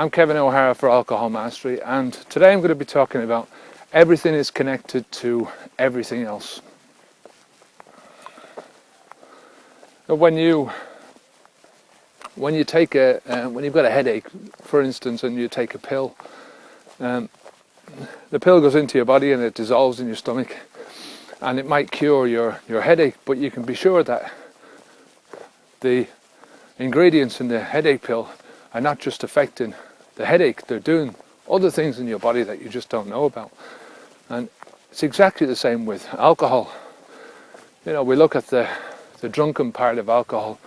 I'm Kevin O'Hara for Alcohol Mastery, and today I'm going to be talking about everything is connected to everything else. When you've got a headache, for instance, and you take a pill, the pill goes into your body and it dissolves in your stomach, and it might cure your headache, but you can be sure that the ingredients in the headache pill are not just affecting the headache, they're doing other things in your body that you just don't know about. And it's exactly the same with alcohol. We look at the drunken part of alcohol,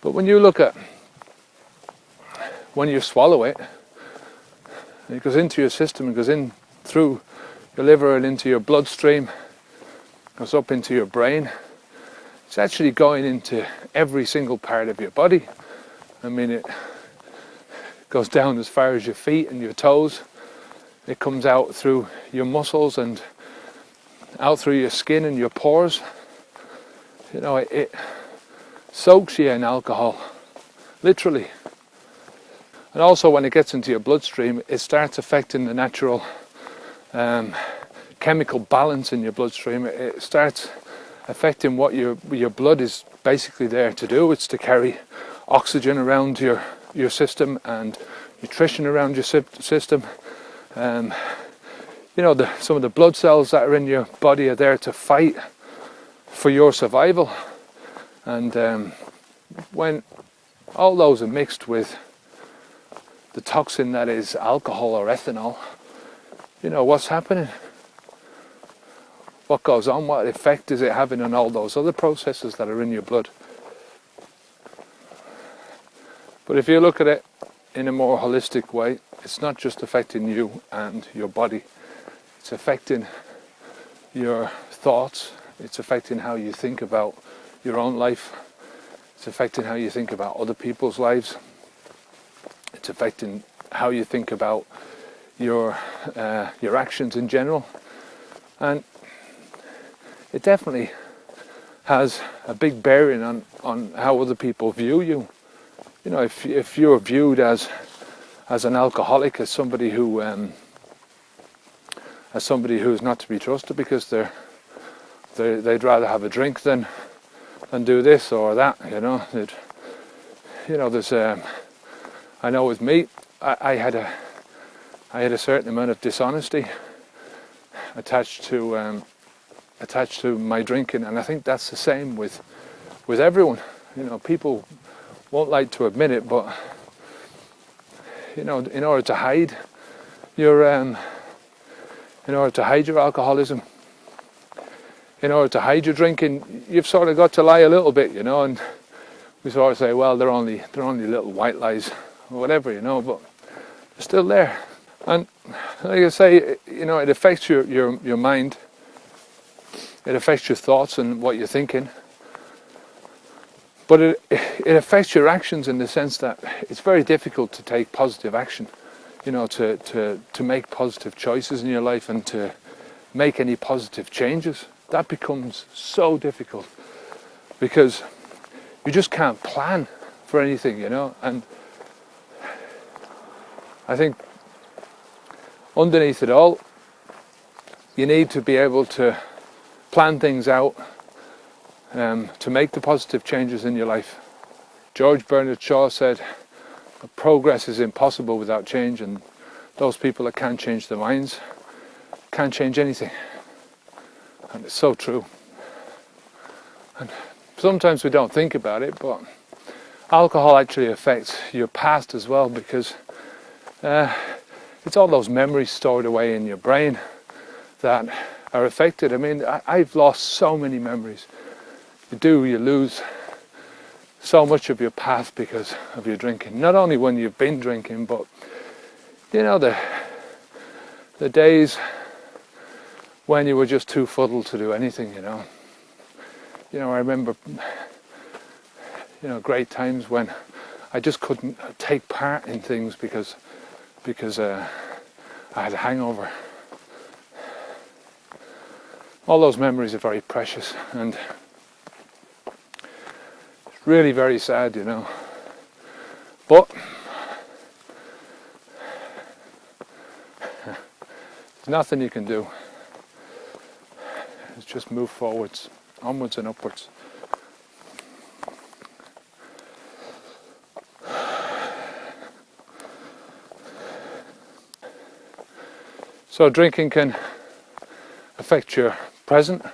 but when you swallow it, it goes into your system, it goes in through your liver and into your bloodstream, goes up into your brain. It's actually going into every single part of your body. It goes down as far as your feet and your toes. It comes out through your muscles and out through your skin and your pores. It soaks you in alcohol, literally. And also when it gets into your bloodstream, it starts affecting the natural chemical balance in your bloodstream. It starts affecting what your blood is basically there to do. It's to carry oxygen around your system and nutrition around your system. Some of the blood cells that are in your body are there to fight for your survival. And when all those are mixed with the toxin that is alcohol or ethanol, what's happening? What goes on? What effect is it having on all those other processes that are in your blood? But if you look at it in a more holistic way, it's not just affecting you and your body. It's affecting your thoughts. It's affecting how you think about your own life. It's affecting how you think about other people's lives. It's affecting how you think about your actions in general. And it definitely has a big bearing on how other people view you. If you're viewed as an alcoholic, as somebody who's not to be trusted because they'd rather have a drink than do this or that, there's I know with me, I had a certain amount of dishonesty attached to my drinking, and I think that's the same with everyone. People won't like to admit it, but in order to hide your alcoholism, in order to hide your drinking, you've sort of got to lie a little bit, and we sort of say, well, they're only little white lies or whatever, but they're still there. And like I say, it affects your mind. It affects your thoughts and what you're thinking. But it affects your actions in the sense that it's very difficult to take positive action, to make positive choices in your life and to make any positive changes. That becomes so difficult because you just can't plan for anything, and I think underneath it all, you need to be able to plan things out to make the positive changes in your life. George Bernard Shaw said, progress is impossible without change, and those people that can't change their minds can't change anything. And it's so true. And sometimes we don't think about it, but alcohol actually affects your past as well, because it's all those memories stored away in your brain that are affected. I've lost so many memories. You lose so much of your past because of your drinking. Not only when you've been drinking, but the days when you were just too fuddled to do anything. I remember great times when I just couldn't take part in things because I had a hangover. All those memories are very precious, and it's really very sad, But nothing you can do. It's just move forwards, onwards and upwards. So drinking can affect your present,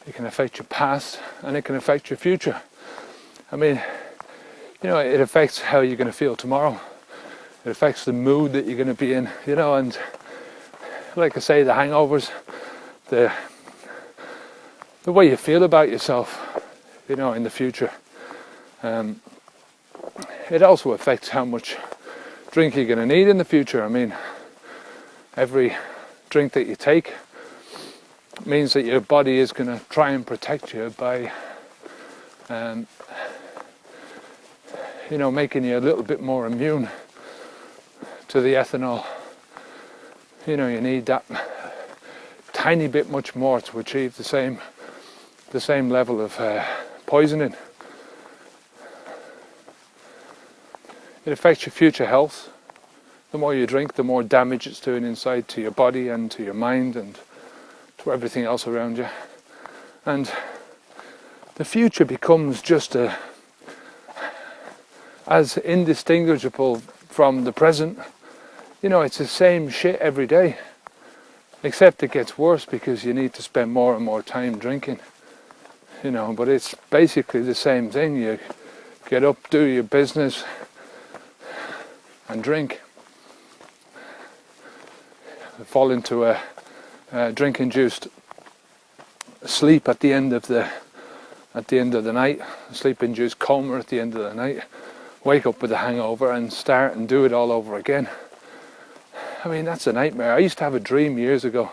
it can affect your past, and it can affect your future. I mean, it affects how you're going to feel tomorrow. It affects the mood that you're going to be in, and like I say, the hangovers, the way you feel about yourself, in the future. It also affects how much drink you're going to need in the future. I mean, every drink that you take means that your body is going to try and protect you by making you a little bit more immune to the ethanol. You need that tiny bit much more to achieve the same level of poisoning. It affects your future health. The more you drink, the more damage it's doing inside to your body and to your mind and to everything else around you. And the future becomes just as indistinguishable from the present. It's the same shit every day, except it gets worse because you need to spend more and more time drinking. But it's basically the same thing. You get up, do your business, and drink. Fall into a drink-induced sleep at the end of the night, a sleep-induced coma at the end of the night. Wake up with a hangover and start and do it all over again. I mean, that's a nightmare. I used to have a dream years ago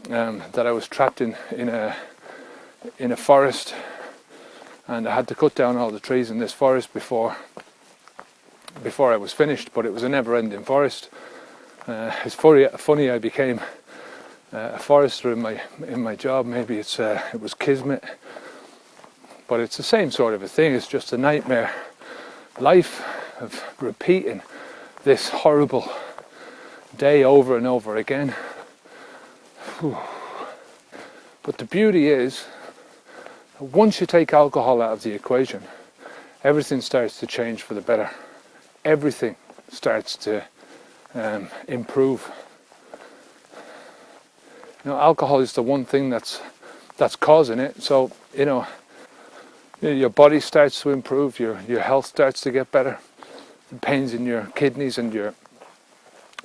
that I was trapped in a forest, and I had to cut down all the trees in this forest before I was finished. But it was a never-ending forest. It's funny. I became a forester in my job. Maybe it was kismet, but it's the same sort of a thing. It's just a nightmare life of repeating this horrible day over and over again. Whew. But the beauty is, once you take alcohol out of the equation, everything starts to change for the better. Everything starts to improve. Alcohol is the one thing that's causing it. So your body starts to improve, your health starts to get better, the pains in your kidneys and your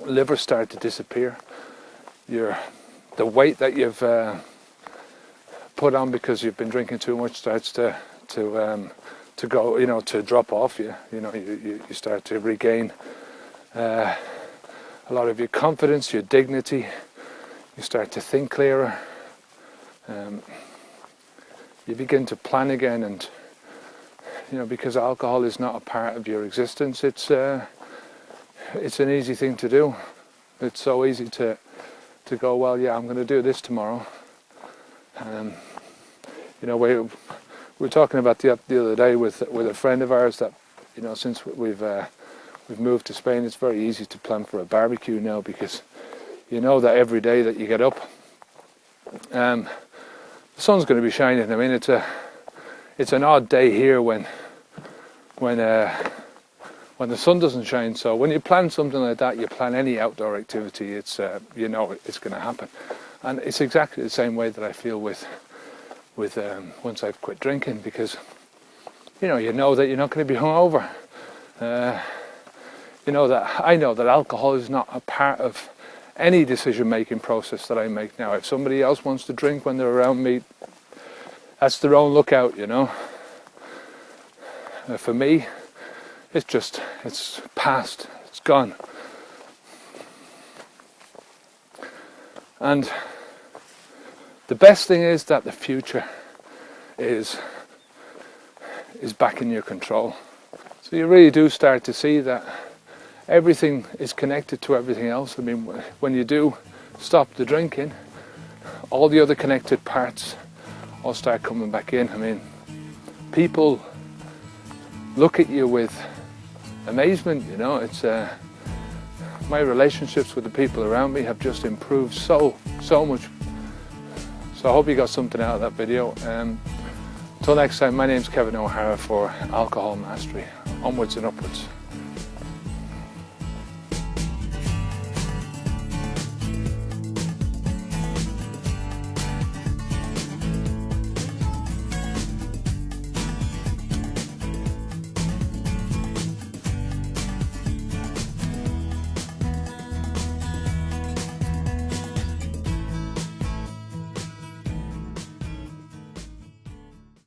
liver start to disappear. The weight that you've put on because you've been drinking too much starts to go, to drop off you. You start to regain a lot of your confidence, your dignity. You start to think clearer. You begin to plan again, and because alcohol is not a part of your existence, it's an easy thing to do. It's so easy to go, well, yeah, I'm going to do this tomorrow. We were talking about the other day with a friend of ours that since we've moved to Spain, it's very easy to plan for a barbecue now, because that every day that you get up, the sun's going to be shining. I mean, it's an odd day here when the sun doesn't shine. So when you plan something like that, you plan any outdoor activity, it's it's going to happen. And it's exactly the same way that I feel with once I've quit drinking, because you know that you're not going to be hungover. I know that alcohol is not a part of any decision-making process that I make now. If somebody else wants to drink when they're around me, that's their own lookout, For me, it's past, it's gone. And the best thing is that the future is back in your control. So you really do start to see that everything is connected to everything else. I mean, when you do stop the drinking, all the other connected parts all start coming back in. I mean, people look at you with amazement, it's my relationships with the people around me have just improved so much. So I hope you got something out of that video. Until next time, my name's Kevin O'Hara for Alcohol Mastery. Onwards and upwards.